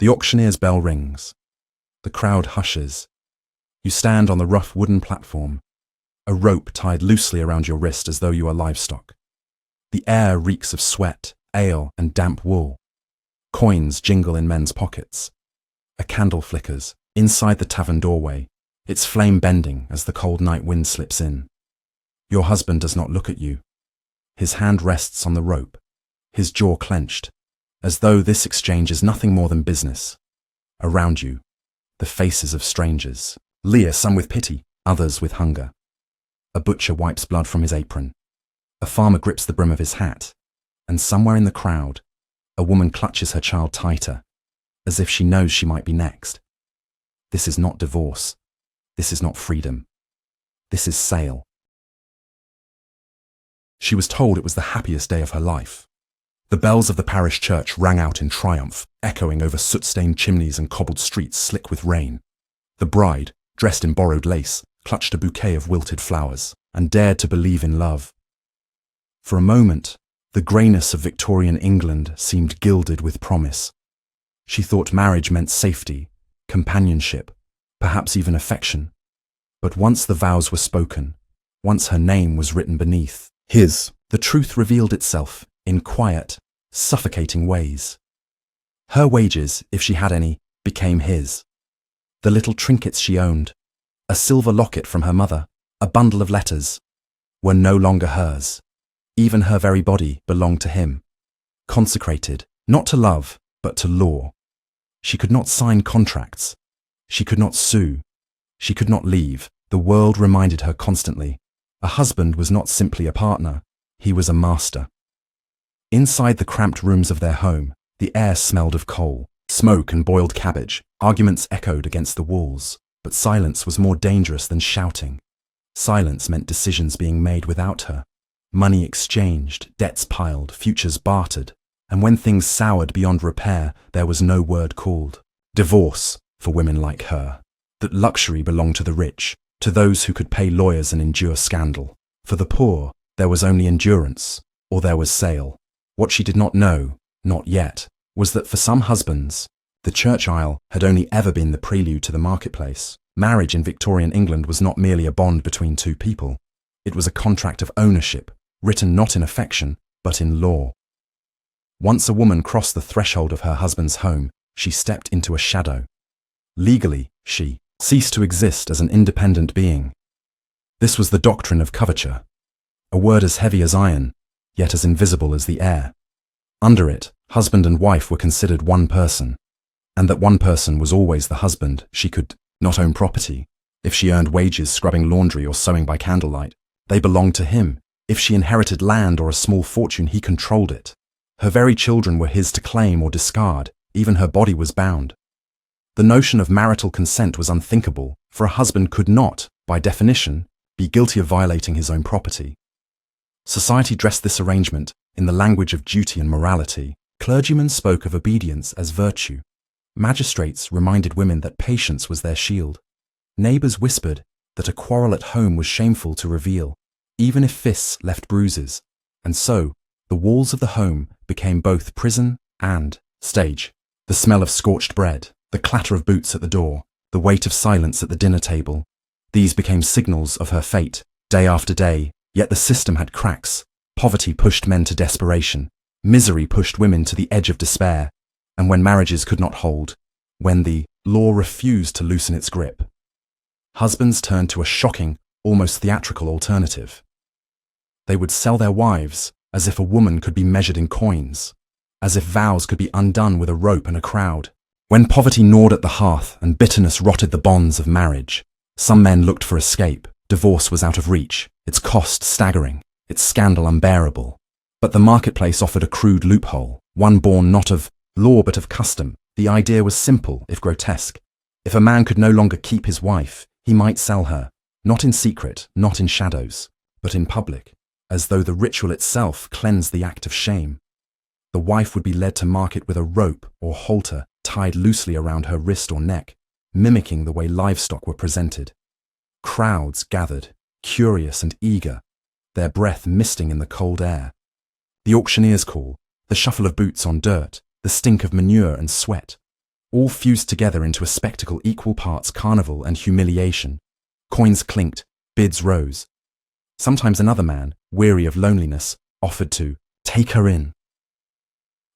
The auctioneer's bell rings. The crowd hushes. You stand on the rough wooden platform, a rope tied loosely around your wrist as though you are livestock. The air reeks of sweat, ale, and damp wool. Coins jingle in men's pockets. A candle flickers inside the tavern doorway, its flame bending as the cold night wind slips in. Your husband does not look at you. His hand rests on the rope, his jaw clenched, as though this exchange is nothing more than business. Around you, the faces of strangers leer, some with pity, others with hunger. A butcher wipes blood from his apron. A farmer grips the brim of his hat, and somewhere in the crowd, a woman clutches her child tighter, as if she knows she might be next. This is not divorce. This is not freedom. This is sale. She was told it was the happiest day of her life. The bells of the parish church rang out in triumph, echoing over soot-stained chimneys and cobbled streets slick with rain. The bride, dressed in borrowed lace, clutched a bouquet of wilted flowers and dared to believe in love. For a moment, the greyness of Victorian England seemed gilded with promise. She thought marriage meant safety, companionship, perhaps even affection. But once the vows were spoken, once her name was written beneath his, the truth revealed itself in quiet, suffocating ways. Her wages, if she had any, became his. The little trinkets she owned, a silver locket from her mother, a bundle of letters, were no longer hers. Even her very body belonged to him, consecrated, not to love, but to law. She could not sign contracts. She could not sue. She could not leave. The world reminded her constantly. A husband was not simply a partner, he was a master. Inside the cramped rooms of their home, the air smelled of coal, smoke and boiled cabbage. Arguments echoed against the walls, but silence was more dangerous than shouting. Silence meant decisions being made without her. Money exchanged, debts piled, futures bartered, and when things soured beyond repair, there was no word called. Divorce, for women like her. That luxury belonged to the rich, to those who could pay lawyers and endure scandal. For the poor, there was only endurance, or there was sale. What she did not know, not yet, was that for some husbands, the church aisle had only ever been the prelude to the marketplace. Marriage in Victorian England was not merely a bond between two people. It was a contract of ownership, written not in affection, but in law. Once a woman crossed the threshold of her husband's home, she stepped into a shadow. Legally, she ceased to exist as an independent being. This was the doctrine of coverture, a word as heavy as iron, yet as invisible as the air. Under it, husband and wife were considered one person, and that one person was always the husband. She could not own property. If she earned wages scrubbing laundry or sewing by candlelight, they belonged to him. If she inherited land or a small fortune, he controlled it. Her very children were his to claim or discard. Even her body was bound. The notion of marital consent was unthinkable, for a husband could not, by definition, be guilty of violating his own property. Society dressed this arrangement in the language of duty and morality. Clergymen spoke of obedience as virtue. Magistrates reminded women that patience was their shield. Neighbours whispered that a quarrel at home was shameful to reveal, even if fists left bruises. And so, the walls of the home became both prison and stage. The smell of scorched bread, the clatter of boots at the door, the weight of silence at the dinner table. These became signals of her fate, day after day, yet the system had cracks. Poverty pushed men to desperation. Misery pushed women to the edge of despair. And when marriages could not hold, when the law refused to loosen its grip, husbands turned to a shocking, almost theatrical alternative. They would sell their wives as if a woman could be measured in coins, as if vows could be undone with a rope and a crowd. When poverty gnawed at the hearth and bitterness rotted the bonds of marriage, some men looked for escape. Divorce was out of reach, its cost staggering, its scandal unbearable. But the marketplace offered a crude loophole, one born not of law but of custom. The idea was simple, if grotesque. If a man could no longer keep his wife, he might sell her, not in secret, not in shadows, but in public, as though the ritual itself cleansed the act of shame. The wife would be led to market with a rope or halter tied loosely around her wrist or neck, mimicking the way livestock were presented. Crowds gathered, curious and eager, their breath misting in the cold air. The auctioneer's call, the shuffle of boots on dirt, the stink of manure and sweat. all fused together into a spectacle equal parts carnival and humiliation. Coins clinked, bids rose. Sometimes another man, weary of loneliness, offered to take her in.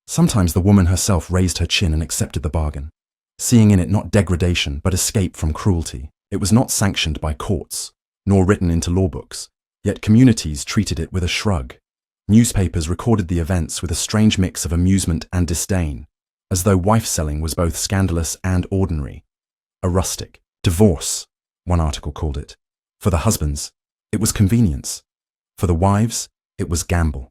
Sometimes the woman herself raised her chin and accepted the bargain, seeing in it not degradation but escape from cruelty. It was not sanctioned by courts, nor written into law books, yet communities treated it with a shrug. Newspapers recorded the events with a strange mix of amusement and disdain, as though wife-selling was both scandalous and ordinary. A rustic divorce, one article called it. For the husbands, it was convenience. For the wives, it was gamble.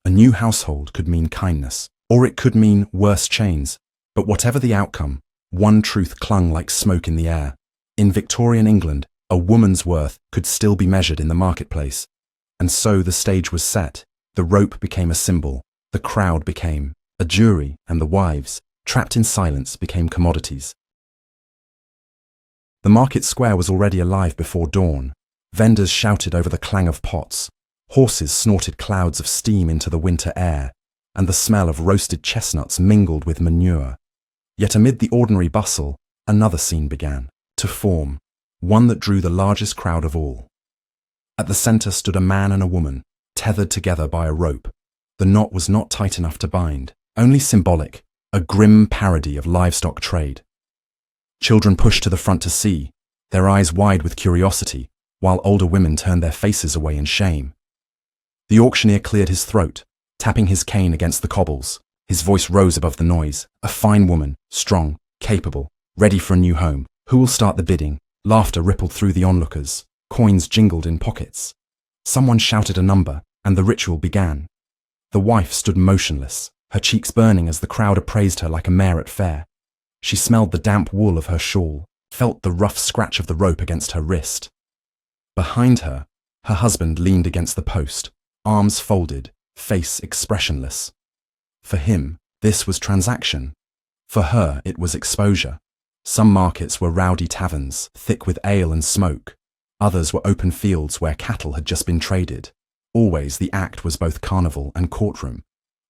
A new household could mean kindness, or it could mean worse chains. But whatever the outcome, one truth clung like smoke in the air. In Victorian England, a woman's worth could still be measured in the marketplace. And so the stage was set. The rope became a symbol. The crowd became a jury, and the wives, trapped in silence, became commodities. The market square was already alive before dawn. Vendors shouted over the clang of pots. Horses snorted clouds of steam into the winter air, and the smell of roasted chestnuts mingled with manure. Yet amid the ordinary bustle, another scene began to form, one that drew the largest crowd of all. At the centre stood a man and a woman, tethered together by a rope. The knot was not tight enough to bind, only symbolic, a grim parody of livestock trade. Children pushed to the front to see, their eyes wide with curiosity, while older women turned their faces away in shame. The auctioneer cleared his throat, tapping his cane against the cobbles. His voice rose above the noise. A fine woman, strong, capable, ready for a new home. Who will start the bidding? Laughter rippled through the onlookers. Coins jingled in pockets. Someone shouted a number, and the ritual began. The wife stood motionless, her cheeks burning as the crowd appraised her like a mare at fair. She smelled the damp wool of her shawl, felt the rough scratch of the rope against her wrist. Behind her, her husband leaned against the post, arms folded, face expressionless. For him, this was transaction. For her, it was exposure. Some markets were rowdy taverns, thick with ale and smoke. Others were open fields where cattle had just been traded. Always the act was both carnival and courtroom.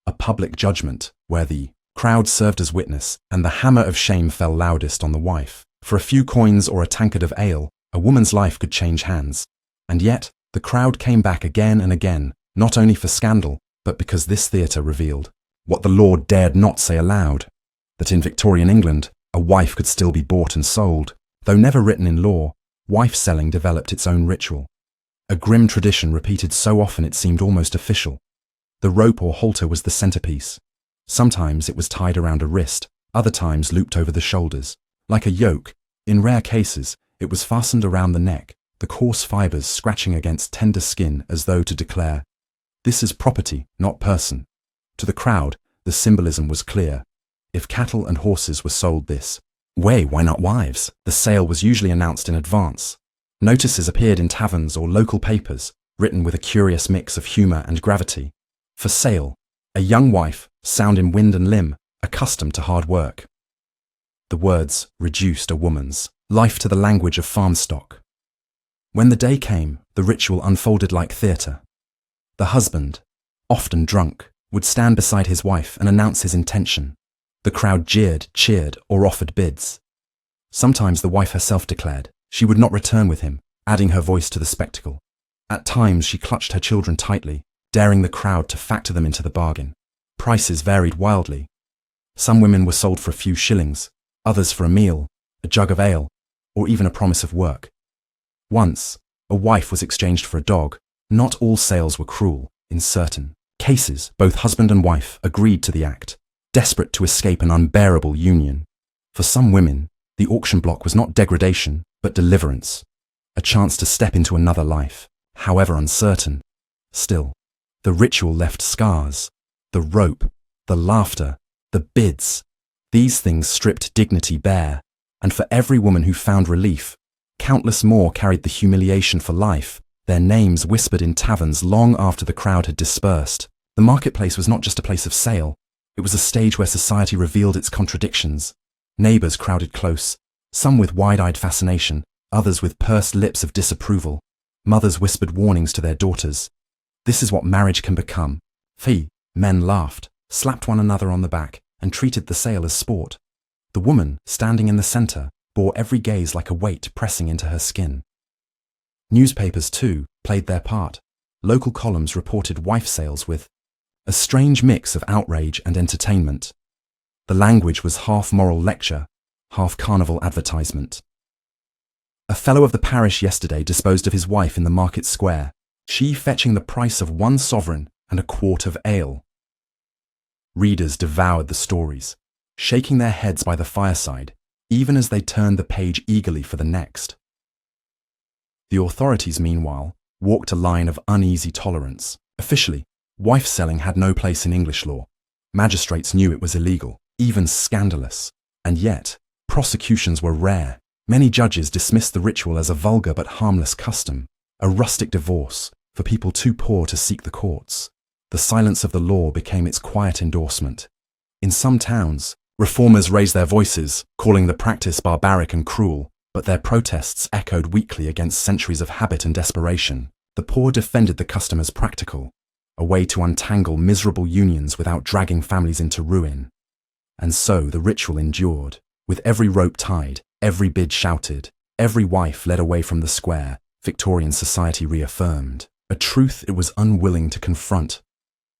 A public judgment where the crowd served as witness and the hammer of shame fell loudest on the wife. For a few coins or a tankard of ale, a woman's life could change hands. And yet, the crowd came back again and again, not only for scandal, but because this theatre revealed what the law dared not say aloud, that in Victorian England, a wife could still be bought and sold. Though never written in law, wife-selling developed its own ritual. A grim tradition repeated so often it seemed almost official. The rope or halter was the centerpiece. Sometimes it was tied around a wrist, other times looped over the shoulders. Like a yoke, in rare cases, it was fastened around the neck, the coarse fibers scratching against tender skin as though to declare, "This is property, not person." To the crowd, the symbolism was clear. If cattle and horses were sold this way, why not wives? The sale was usually announced in advance. Notices appeared in taverns or local papers, written with a curious mix of humour and gravity. For sale, a young wife, sound in wind and limb, accustomed to hard work. The words reduced a woman's life to the language of farm stock. When the day came, the ritual unfolded like theatre. The husband, often drunk, would stand beside his wife and announce his intention. The crowd jeered, cheered, or offered bids. Sometimes the wife herself declared she would not return with him, adding her voice to the spectacle. At times she clutched her children tightly, daring the crowd to factor them into the bargain. Prices varied wildly. Some women were sold for a few shillings, others for a meal, a jug of ale, or even a promise of work. Once, a wife was exchanged for a dog. Not all sales were cruel. In certain cases, both husband and wife agreed to the act, desperate to escape an unbearable union. For some women, the auction block was not degradation, but deliverance, a chance to step into another life, however uncertain. Still, the ritual left scars. The rope, the laughter, the bids. These things stripped dignity bare, and for every woman who found relief, countless more carried the humiliation for life, their names whispered in taverns long after the crowd had dispersed. The marketplace was not just a place of sale, it was a stage where society revealed its contradictions. Neighbours crowded close, some with wide-eyed fascination, others with pursed lips of disapproval. Mothers whispered warnings to their daughters. This is what marriage can become. Men laughed, slapped one another on the back, and treated the sale as sport. The woman, standing in the center, bore every gaze like a weight pressing into her skin. Newspapers, too, played their part. Local columns reported wife sales with a strange mix of outrage and entertainment. The language was half moral lecture, half carnival advertisement. A fellow of the parish yesterday disposed of his wife in the market square, she fetching the price of 1 sovereign and a quart of ale. Readers devoured the stories, shaking their heads by the fireside, even as they turned the page eagerly for the next. The authorities, meanwhile, walked a line of uneasy tolerance. Officially, wife-selling had no place in English law. Magistrates knew it was illegal, even scandalous. And yet, prosecutions were rare. Many judges dismissed the ritual as a vulgar but harmless custom, a rustic divorce for people too poor to seek the courts. The silence of the law became its quiet endorsement. In some towns, reformers raised their voices, calling the practice barbaric and cruel, but their protests echoed weakly against centuries of habit and desperation. The poor defended the custom as practical, a way to untangle miserable unions without dragging families into ruin. And so the ritual endured, with every rope tied, every bid shouted, every wife led away from the square. Victorian society reaffirmed a truth it was unwilling to confront.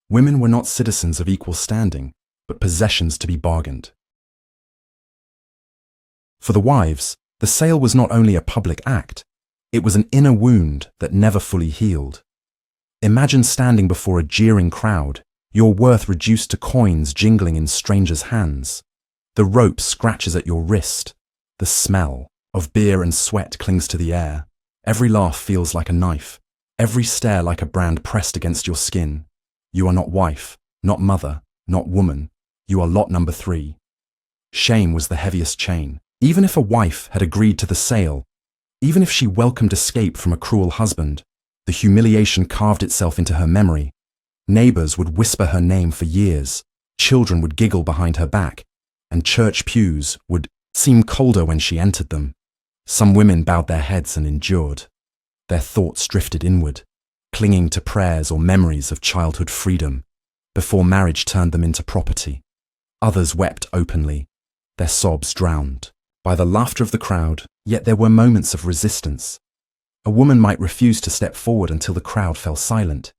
Women were not citizens of equal standing, but possessions to be bargained. For the wives, the sale was not only a public act, it was an inner wound that never fully healed. Imagine standing before a jeering crowd, your worth reduced to coins jingling in strangers' hands. The rope scratches at your wrist. The smell of beer and sweat clings to the air. Every laugh feels like a knife, every stare like a brand pressed against your skin. You are not wife, not mother, not woman. You are lot number 3. Shame was the heaviest chain. Even if a wife had agreed to the sale, even if she welcomed escape from a cruel husband, the humiliation carved itself into her memory. Neighbors would whisper her name for years, children would giggle behind her back, and church pews would seem colder when she entered them. Some women bowed their heads and endured. Their thoughts drifted inward, clinging to prayers or memories of childhood freedom, before marriage turned them into property. Others wept openly, their sobs drowned by the laughter of the crowd, yet there were moments of resistance. A woman might refuse to step forward until the crowd fell silent.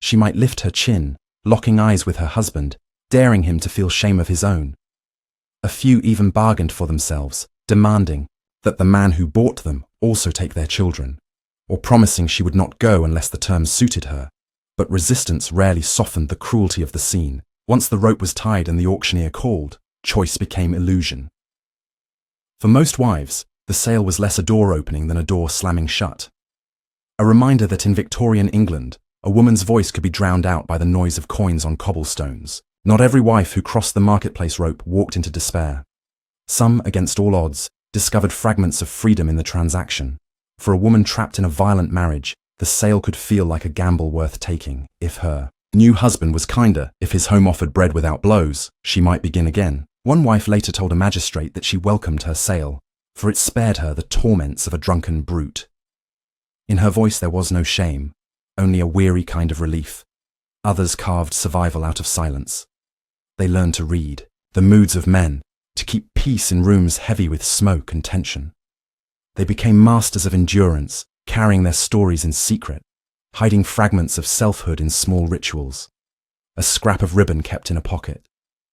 She might lift her chin, locking eyes with her husband, daring him to feel shame of his own. A few even bargained for themselves, demanding that the man who bought them also take their children, or promising she would not go unless the terms suited her. But resistance rarely softened the cruelty of the scene. Once the rope was tied and the auctioneer called, choice became illusion. For most wives, the sale was less a door opening than a door slamming shut. A reminder that in Victorian England, a woman's voice could be drowned out by the noise of coins on cobblestones. Not every wife who crossed the marketplace rope walked into despair. Some, against all odds, discovered fragments of freedom in the transaction. For a woman trapped in a violent marriage, the sale could feel like a gamble worth taking. If her new husband was kinder, if his home offered bread without blows, she might begin again. One wife later told a magistrate that she welcomed her sale, for it spared her the torments of a drunken brute. In her voice there was no shame, only a weary kind of relief. Others carved survival out of silence. They learned to read the moods of men, to keep peace in rooms heavy with smoke and tension. They became masters of endurance, carrying their stories in secret, hiding fragments of selfhood in small rituals. A scrap of ribbon kept in a pocket,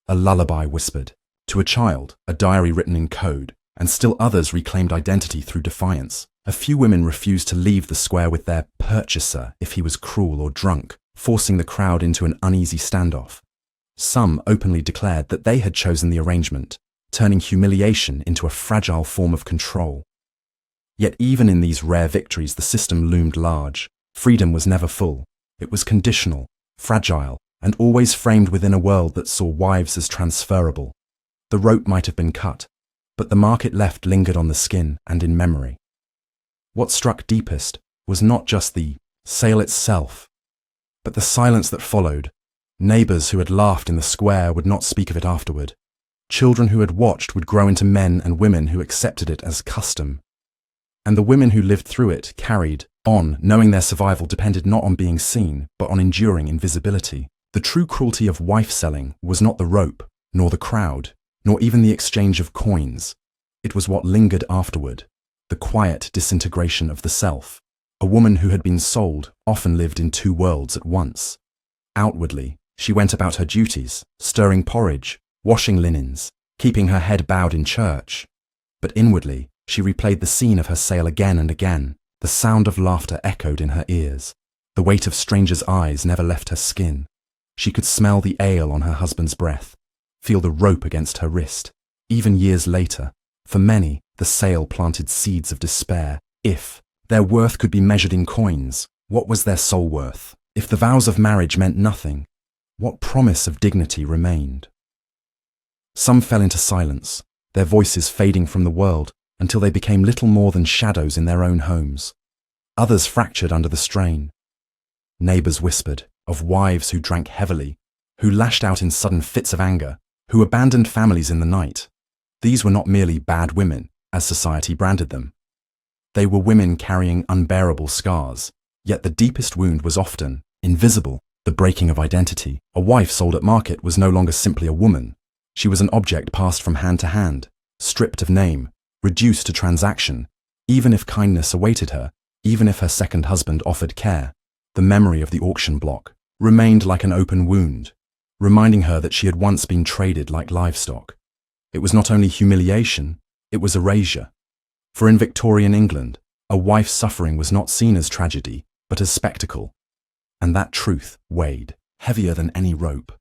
a lullaby whispered. To a child, a diary written in code, and still others reclaimed identity through defiance. A few women refused to leave the square with their purchaser if he was cruel or drunk, forcing the crowd into an uneasy standoff. Some openly declared that they had chosen the arrangement, turning humiliation into a fragile form of control. Yet even in these rare victories the system loomed large. Freedom was never full. It was conditional, fragile, and always framed within a world that saw wives as transferable. The rope might have been cut, but the mark it left lingered on the skin and in memory. What struck deepest was not just the sale itself, but the silence that followed. Neighbors who had laughed in the square would not speak of it afterward. Children who had watched would grow into men and women who accepted it as custom. And the women who lived through it carried on, knowing their survival depended not on being seen, but on enduring invisibility. The true cruelty of wife-selling was not the rope, nor the crowd. nor even the exchange of coins. It was what lingered afterward, the quiet disintegration of the self. A woman who had been sold often lived in two worlds at once. Outwardly, she went about her duties, stirring porridge, washing linens, keeping her head bowed in church. But inwardly, she replayed the scene of her sale again and again. The sound of laughter echoed in her ears. The weight of strangers' eyes never left her skin. She could smell the ale on her husband's breath, feel the rope against her wrist. Even years later, for many, the sale planted seeds of despair. If their worth could be measured in coins, what was their soul worth? If the vows of marriage meant nothing, what promise of dignity remained? Some fell into silence, their voices fading from the world until they became little more than shadows in their own homes. Others fractured under the strain. Neighbours whispered of wives who drank heavily, who lashed out in sudden fits of anger, who abandoned families in the night. These were not merely bad women, as society branded them. They were women carrying unbearable scars, yet the deepest wound was often invisible, the breaking of identity. A wife sold at market was no longer simply a woman. She was an object passed from hand to hand, stripped of name, reduced to transaction. Even if kindness awaited her, even if her second husband offered care, the memory of the auction block remained like an open wound, reminding her that she had once been traded like livestock. It was not only humiliation, it was erasure. For in Victorian England, a wife's suffering was not seen as tragedy, but as spectacle. And that truth weighed heavier than any rope.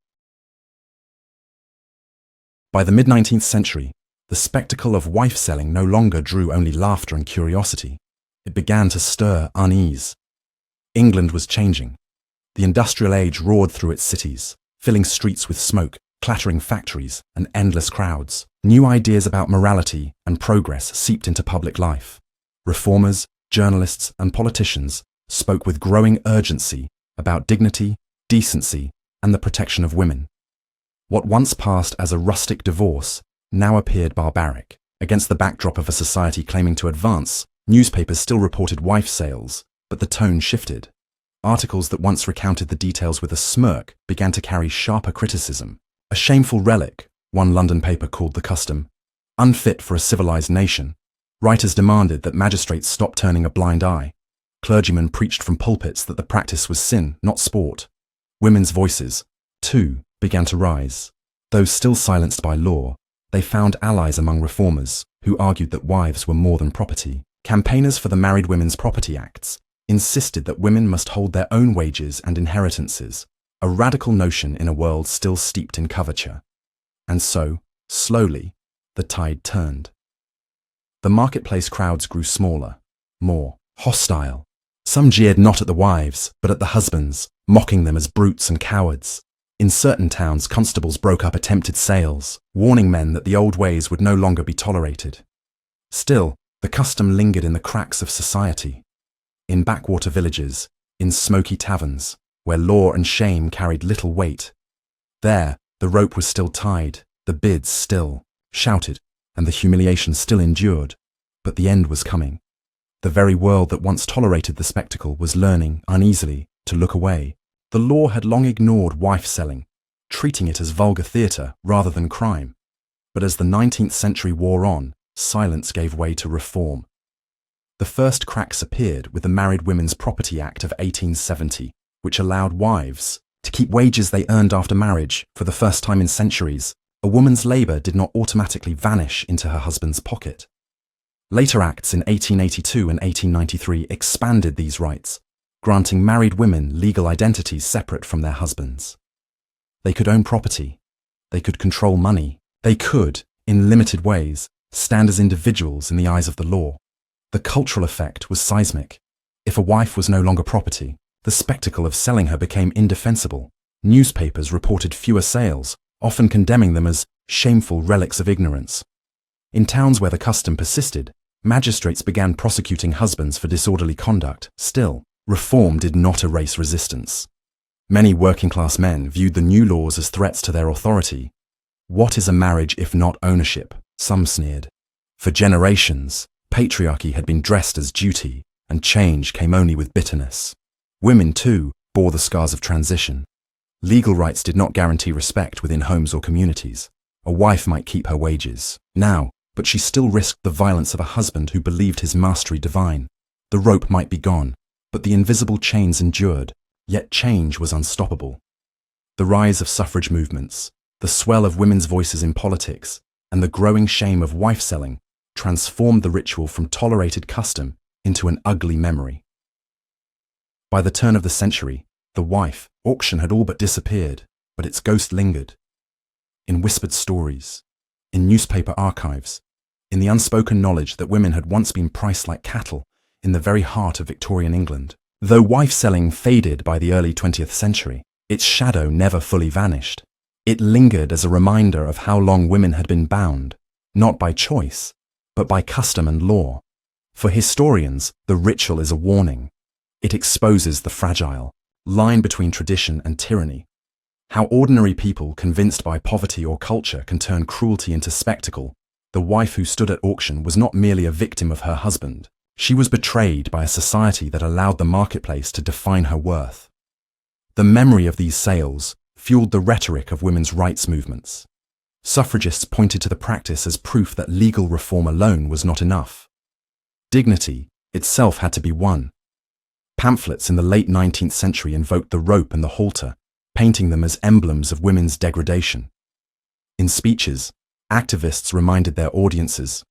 By the mid-19th century, the spectacle of wife-selling no longer drew only laughter and curiosity. It began to stir unease. England was changing. The industrial age roared through its cities, filling streets with smoke, clattering factories, and endless crowds. New ideas about morality and progress seeped into public life. Reformers, journalists, and politicians spoke with growing urgency about dignity, decency, and the protection of women. What once passed as a rustic divorce now appeared barbaric. Against the backdrop of a society claiming to advance, newspapers still reported wife sales, but the tone shifted. Articles that once recounted the details with a smirk began to carry sharper criticism. A shameful relic, one London paper called the custom, unfit for a civilized nation. Writers demanded that magistrates stop turning a blind eye. Clergymen preached from pulpits that the practice was sin, not sport. Women's voices, too, began to rise. Though still silenced by law, they found allies among reformers who argued that wives were more than property. Campaigners for the Married Women's Property Acts insisted that women must hold their own wages and inheritances, a radical notion in a world still steeped in coverture. And so, slowly, the tide turned. The marketplace crowds grew smaller, more hostile. Some jeered not at the wives, but at the husbands, mocking them as brutes and cowards. In certain towns, constables broke up attempted sales, warning men that the old ways would no longer be tolerated. Still, the custom lingered in the cracks of society. In backwater villages, in smoky taverns, where law and shame carried little weight. There, the rope was still tied, the bids still shouted, and the humiliation still endured. But the end was coming. The very world that once tolerated the spectacle was learning, uneasily, to look away. The law had long ignored wife-selling, treating it as vulgar theatre rather than crime. But as the 19th century wore on, silence gave way to reform. The first cracks appeared with the Married Women's Property Act of 1870, which allowed wives to keep wages they earned after marriage. For the first time in centuries, a woman's labour did not automatically vanish into her husband's pocket. Later acts in 1882 and 1893 expanded these rights, granting married women legal identities separate from their husbands. They could own property. They could control money. They could, in limited ways, stand as individuals in the eyes of the law. The cultural effect was seismic. If a wife was no longer property, the spectacle of selling her became indefensible. Newspapers reported fewer sales, often condemning them as shameful relics of ignorance. In towns where the custom persisted, magistrates began prosecuting husbands for disorderly conduct. Still, reform did not erase resistance. Many working-class men viewed the new laws as threats to their authority. What is a marriage if not ownership? Some sneered. For generations, patriarchy had been dressed as duty, and change came only with bitterness. Women, too, bore the scars of transition. Legal rights did not guarantee respect within homes or communities. a wife might keep her wages now, but she still risked the violence of a husband who believed his mastery divine. The rope might be gone, but the invisible chains endured, yet change was unstoppable. The rise of suffrage movements, the swell of women's voices in politics, and the growing shame of wife-selling transformed the ritual from tolerated custom into an ugly memory. By the turn of the century, the wife auction had all but disappeared, but its ghost lingered. In whispered stories, in newspaper archives, in the unspoken knowledge that women had once been priced like cattle in the very heart of Victorian England. Though wife-selling faded by the early 20th century, its shadow never fully vanished. It lingered as a reminder of how long women had been bound, not by choice, but by custom and law. For historians, the ritual is a warning. It exposes the fragile line between tradition and tyranny, how ordinary people convinced by poverty or culture can turn cruelty into spectacle. The wife who stood at auction was not merely a victim of her husband. She was betrayed by a society that allowed the marketplace to define her worth. The memory of these sales fueled the rhetoric of women's rights movements. Suffragists pointed to the practice as proof that legal reform alone was not enough. Dignity itself had to be won. Pamphlets in the late 19th century invoked the rope and the halter, painting them as emblems of women's degradation. In speeches, activists reminded their audiences,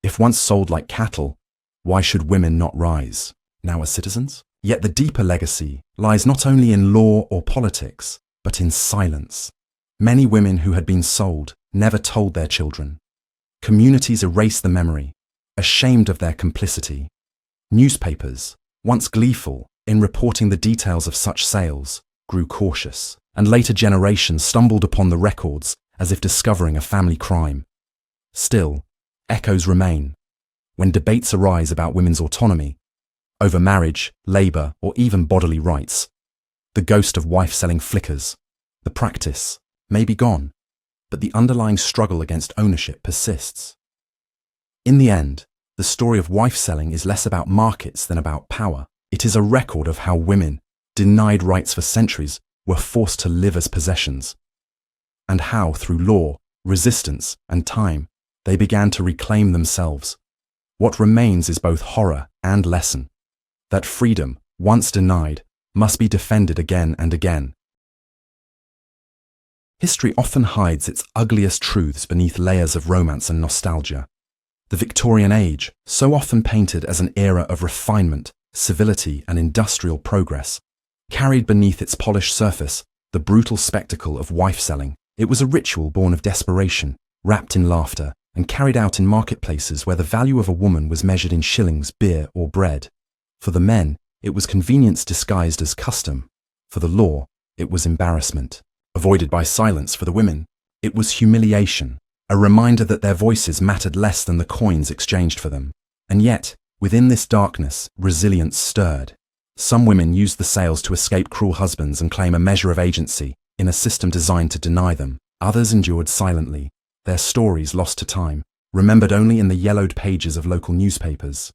if once sold like cattle, why should women not rise, now as citizens? Yet the deeper legacy lies not only in law or politics, but in silence. Many women who had been sold never told their children. Communities erased the memory, ashamed of their complicity. Newspapers, once gleeful in reporting the details of such sales, grew cautious, and later generations stumbled upon the records as if discovering a family crime. Still, echoes remain. When debates arise about women's autonomy, over marriage, labour, or even bodily rights, the ghost of wife-selling flickers. The practice may be gone, but the underlying struggle against ownership persists. In the end, the story of wife-selling is less about markets than about power. It is a record of how women, denied rights for centuries, were forced to live as possessions, and how, through law, resistance, and time, they began to reclaim themselves. What remains is both horror and lesson. That freedom, once denied, must be defended again and again. History often hides its ugliest truths beneath layers of romance and nostalgia. The Victorian age, so often painted as an era of refinement, civility, and industrial progress, carried beneath its polished surface the brutal spectacle of wife-selling. It was a ritual born of desperation, wrapped in laughter, and carried out in marketplaces where the value of a woman was measured in shillings, beer, or bread. For the men, it was convenience disguised as custom. For the law, it was embarrassment. Avoided by silence for the women, it was humiliation, a reminder that their voices mattered less than the coins exchanged for them. And yet, within this darkness, resilience stirred. Some women used the sales to escape cruel husbands and claim a measure of agency in a system designed to deny them. Others endured silently, their stories lost to time, remembered only in the yellowed pages of local newspapers.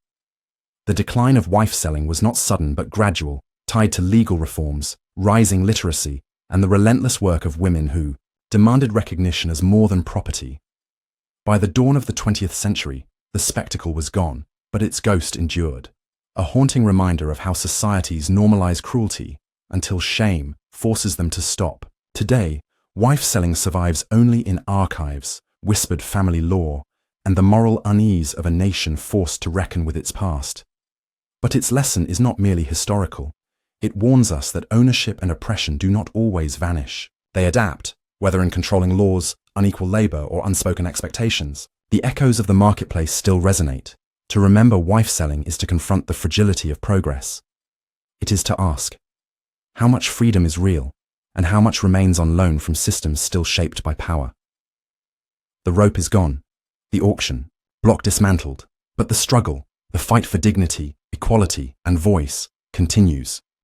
The decline of wife-selling was not sudden but gradual, tied to legal reforms, rising literacy, and the relentless work of women who demanded recognition as more than property. By the dawn of the 20th century, the spectacle was gone, but its ghost endured, a haunting reminder of how societies normalize cruelty until shame forces them to stop. Today, wife-selling survives only in archives, whispered family lore, and the moral unease of a nation forced to reckon with its past. But its lesson is not merely historical. It warns us that ownership and oppression do not always vanish. They adapt, whether in controlling laws, unequal labour, or unspoken expectations. The echoes of the marketplace still resonate. To remember wife-selling is to confront the fragility of progress. It is to ask, how much freedom is real, and how much remains on loan from systems still shaped by power? The rope is gone, the auction, block dismantled, but the struggle, the fight for dignity, equality, and voice continues.